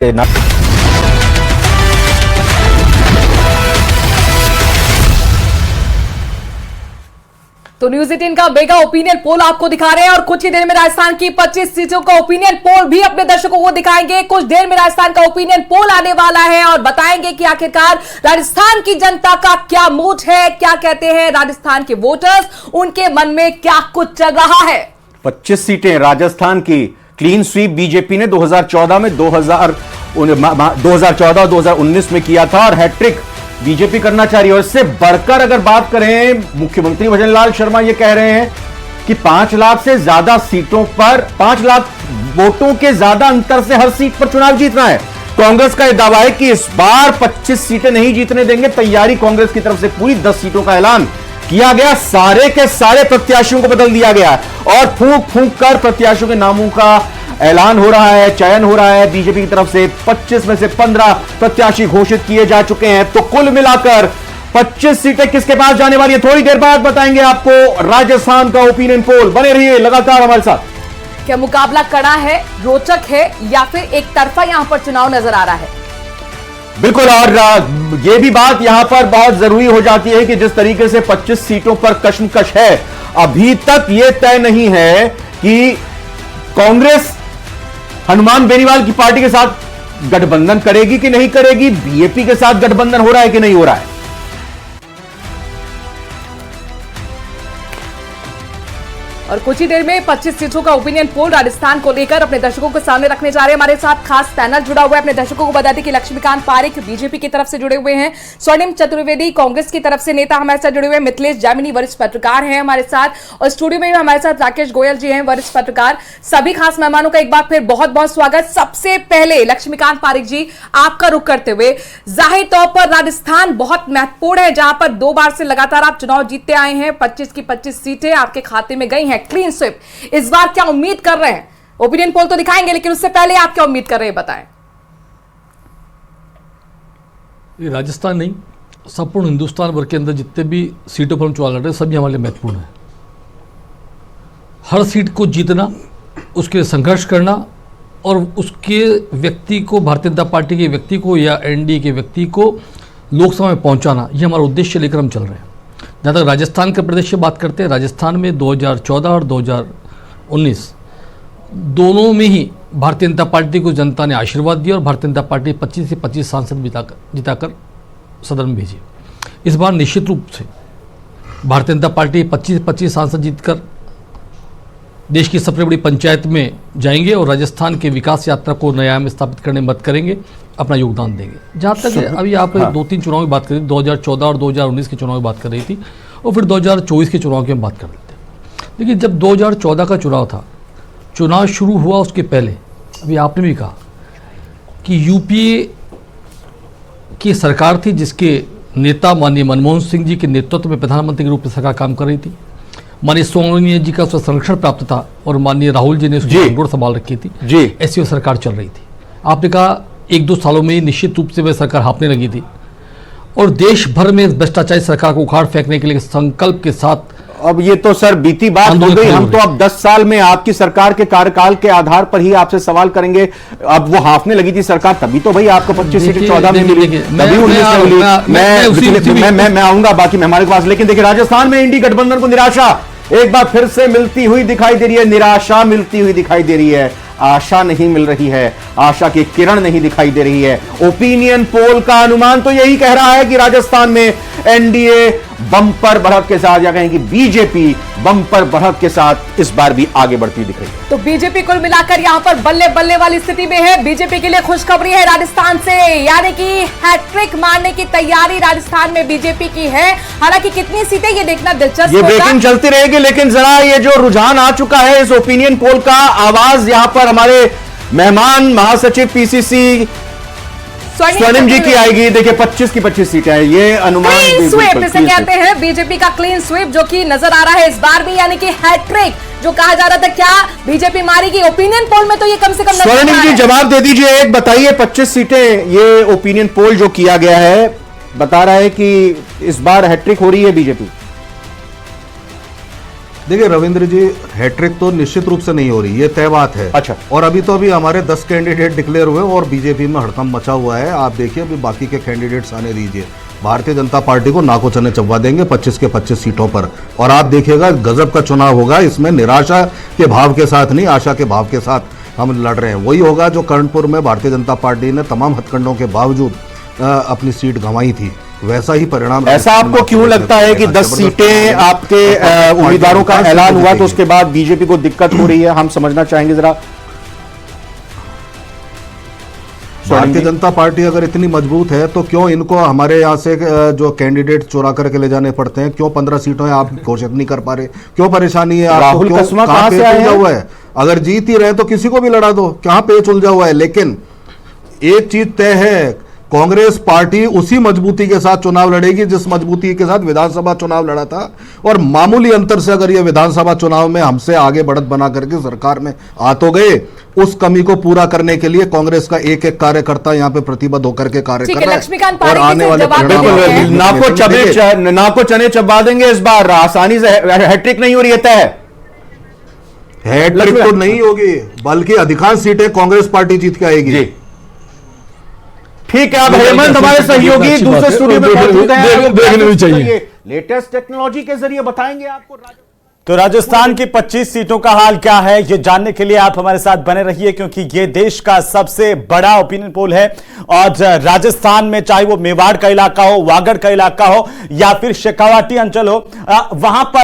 तो न्यूज 18 का mega opinion poll आपको दिखा रहे हैं और कुछ ही देर में राजस्थान की 25 सीटों का ओपिनियन पोल भी अपने दर्शकों को दिखाएंगे। कुछ देर में राजस्थान का ओपिनियन पोल आने वाला है और बताएंगे कि आखिरकार राजस्थान की जनता का क्या मूड है, क्या कहते हैं राजस्थान के वोटर्स, उनके मन में क्या कुछ चल रहा है। 25 सीटें राजस्थान की क्लीन स्वीप बीजेपी ने 2014 में 2019 में किया था और हैट्रिक बीजेपी करना चाह रही है। और इससे बढ़कर अगर बात करें, मुख्यमंत्री भजनलाल शर्मा ये कह रहे हैं कि 5 लाख से ज्यादा सीटों पर 5 लाख वोटों के ज्यादा अंतर से हर सीट पर चुनाव जीतना है। कांग्रेस का यह दावा है कि इस बार 25 सीटें नहीं जीतने देंगे। तैयारी कांग्रेस की तरफ से पूरी 10 सीटों का ऐलान किया गया। सारे के सारे प्रत्याशियों को बदल दिया गया और फूंक फूंक कर प्रत्याशियों के नामों का ऐलान हो रहा है, चयन हो रहा है। बीजेपी की तरफ से 25 में से 15 प्रत्याशी घोषित किए जा चुके हैं। तो कुल मिलाकर 25 सीटें किसके पास जाने वाली है, थोड़ी देर बाद बताएंगे आपको। राजस्थान का ओपिनियन पोल, बने रहिए लगातार हमारे साथ। क्या मुकाबला कड़ा है, रोचक है या फिर एक तरफा यहां पर चुनाव नजर आ रहा है? बिल्कुल, और यह भी बात यहां पर बहुत जरूरी हो जाती है कि जिस तरीके से 25 सीटों पर कश्मकश है, अभी तक यह तय नहीं है कि कांग्रेस हनुमान बेनीवाल की पार्टी के साथ गठबंधन करेगी कि नहीं करेगी, बीजेपी के साथ गठबंधन हो रहा है कि नहीं हो रहा है। और कुछ ही देर में 25 सीटों का ओपिनियन पोल राजस्थान को लेकर अपने दर्शकों के सामने रखने जा रहे हैं। हमारे साथ खास पैनल जुड़ा हुआ है। अपने दर्शकों को बता दें कि लक्ष्मीकांत पारिक बीजेपी की तरफ से जुड़े हुए हैं, स्वर्णिम चतुर्वेदी कांग्रेस की तरफ से नेता हमारे साथ जुड़े हुए हैं, मिथिलेश जामिनी वरिष्ठ पत्रकार हैं हमारे साथ, और स्टूडियो में भी हमारे साथ राकेश गोयल जी हैं, वरिष्ठ पत्रकार। सभी खास मेहमानों का एक बार फिर बहुत बहुत स्वागत। सबसे पहले लक्ष्मीकांत पारिक जी, आपका रुख करते हुए, जाहिर तौर पर राजस्थान बहुत महत्वपूर्ण है, जहां पर 2 बार से लगातार आप चुनाव जीतते आए हैं। 25 की 25 सीटें आपके खाते में गई हैं, क्लीन स्वीप। इस बार क्या उम्मीद कर रहे हैं? ओपिनियन पोल तो दिखाएंगे, लेकिन उससे पहले आप क्या उम्मीद कर रहे हैं, बताएं। ये राजस्थान नहीं, संपूर्ण हिंदुस्तान भर के अंदर जितने भी सीटों पर हम चुनाव लड़ रहे हैं, सभी हमारे लिए महत्वपूर्ण है। हर सीट को जीतना, उसके लिए संघर्ष करना और उसके व्यक्ति को, भारतीय जनता पार्टी के व्यक्ति को या एनडीए के व्यक्ति को लोकसभा में पहुंचाना, ये हमारा उद्देश्य लेकर हम चल रहे हैं। जहाँ तक राजस्थान के प्रदेश से बात करते हैं, राजस्थान में 2014 और 2019 दोनों में ही भारतीय जनता पार्टी को जनता ने आशीर्वाद दिया और भारतीय जनता पार्टी 25 से 25 सांसद जिताकर सदन में भेजी। इस बार निश्चित रूप से भारतीय जनता पार्टी 25 से 25 सांसद जीतकर देश की सबसे बड़ी पंचायत में जाएंगे और राजस्थान के विकास यात्रा को नया में स्थापित करने में मदद करेंगे, अपना योगदान देंगे। जहाँ तक अभी आप 2-3 चुनाव की बात करें, 2014 और 2019 के चुनाव की बात कर रही थी और फिर 2024 के चुनाव की हम बात कर लेते हैं। लेकिन जब 2014 का चुनाव था, चुनाव शुरू हुआ उसके पहले अभी आपने भी कहा कि यूपीए की सरकार थी, जिसके नेता माननीय मनमोहन सिंह जी के नेतृत्व में प्रधानमंत्री के रूप में सरकार काम कर रही थी। माननीय सोनिया जी का उसका संरक्षण प्राप्त था और माननीय राहुल जी ने उसकी गठबंधन संभाल रखी थी। ऐसी सरकार चल रही थी। आपने कहा 1-2 सालों में निश्चित रूप से वह सरकार हाँफने लगी थी और देश भर में भ्रष्टाचारी सरकार को उखाड़ फेंकने के लिए संकल्प के साथ। अब ये तो सर बीती बात हो गई। हम तो अब 10 साल में आपकी सरकार के कार्यकाल के आधार पर ही आपसे सवाल करेंगे। अब वो हाँफने लगी थी सरकार, तभी तो भाई आपको 25 सीटें 14 में मिली, तभी 19 में मिली। मैं आऊंगा बाकी मेहमानों के पास। लेकिन देखिए, राजस्थान में इंडी गठबंधन को निराशा एक बार फिर से मिलती हुई दिखाई दे रही है, निराशा मिलती हुई दिखाई दे रही है, आशा नहीं मिल रही है, आशा की किरण नहीं दिखाई दे रही है। ओपिनियन पोल का अनुमान तो यही कह रहा है कि राजस्थान में एनडीए बम्पर बढ़त के साथ, या कहें कि बीजेपी बम्पर बढ़त के साथ इस बार भी आगे बढ़ती दिख रही है। तो बीजेपी कुल मिलाकर यहां पर बल्ले बल्ले वाली स्थिति में है। बीजेपी के लिए खुशखबरी है राजस्थान से, यानी कि हैट्रिक मारने की तैयारी राजस्थान में बीजेपी की है। हालांकि कितनी सीटें ये देखना दिलचस्प ये ब्रेकिंग चलती रहेगी, लेकिन जरा ये जो रुझान आ चुका है इस ओपिनियन पोल का, आवाज यहां पर हमारे मेहमान महासचिव पीसीसी स्वर्णिम जी की आएगी। देखिए 25 की 25 सीटें हैं, ये अनुमान क्लीन स्वीप इसे कहते हैं, बीजेपी का क्लीन स्वीप जो कि नजर आ रहा है इस बार भी, यानी कि हैट्रिक जो कहा जा रहा था, क्या बीजेपी मारेगी? ओपिनियन पोल में तो ये कम से कम स्वर्णिम जी जवाब दे दीजिए। एक बताइए, 25 सीटें ये ओपिनियन पोल जो किया गया है बता रहा है कि इस बार हैट्रिक हो रही है बीजेपी। देखिए रविंद्र जी, हैट्रिक तो निश्चित रूप से नहीं हो रही, ये तय बात है। अच्छा। और अभी तो हमारे 10 कैंडिडेट डिक्लेयर हुए और बीजेपी में हड़कंप मचा हुआ है। आप देखिए अभी बाकी के कैंडिडेट्स आने दीजिए। भारतीय जनता पार्टी को नाको चने चबवा देंगे 25 के 25 सीटों पर, और आप देखिएगा गजब का चुनाव होगा। इसमें निराशा के भाव के साथ नहीं, आशा के भाव के साथ हम लड़ रहे हैं। वही होगा जो कर्णपुर में भारतीय जनता पार्टी ने तमाम हथकंडों के बावजूद अपनी सीट गंवाई थी, वैसा ही परिणाम। ऐसा आपको क्यों लगता है कि 10 सीटें आपके उम्मीदवारों का ऐलान हुआ तो उसके बाद बीजेपी को दिक्कत हो रही है? हम समझना चाहेंगे जरा। भारतीय जनता पार्टी अगर इतनी मजबूत है तो क्यों इनको हमारे यहाँ से जो कैंडिडेट चुरा करके ले जाने पड़ते हैं? क्यों 15 सीटों है आप घोषित नहीं कर पा रहे? क्यों परेशानी है आपको? राहुल कसमा कहां से आए हुआ है? अगर जीत ही रहे तो किसी को भी लड़ा दो, कहां पेच उलझा हुआ है। लेकिन एक चीज तय है, कांग्रेस पार्टी उसी मजबूती के साथ चुनाव लड़ेगी जिस मजबूती के साथ विधानसभा चुनाव लड़ा था, और मामूली अंतर से अगर ये विधानसभा चुनाव में हमसे आगे बढ़त बना करके सरकार में आ तो गए, उस कमी को पूरा करने के लिए कांग्रेस का एक एक कार्यकर्ता यहाँ पे प्रतिबद्ध होकर के कार्य कर रहा है। और आने वाले नाको चने चबा देंगे इस बार, आसानी से हैट्रिक नहीं हो रही है। हैट्रिक तो नहीं होगी, बल्कि अधिकांश सीटें कांग्रेस पार्टी जीत के आएगी। ठीक है, अब हेमंत हमारे सहयोगी दूसरे स्टूडियो में मौजूद हैं, देखने भी चाहिए। लेटेस्ट टेक्नोलॉजी के जरिए बताएंगे आपको। तो राजस्थान की 25 सीटों का हाल क्या है, ये जानने के लिए आप हमारे साथ बने रहिए, क्योंकि ये देश का सबसे बड़ा ओपिनियन पोल है। और राजस्थान में चाहे वो मेवाड़ का इलाका हो, वागड़ का इलाका हो या फिर शेखावाटी अंचल हो, वहां पर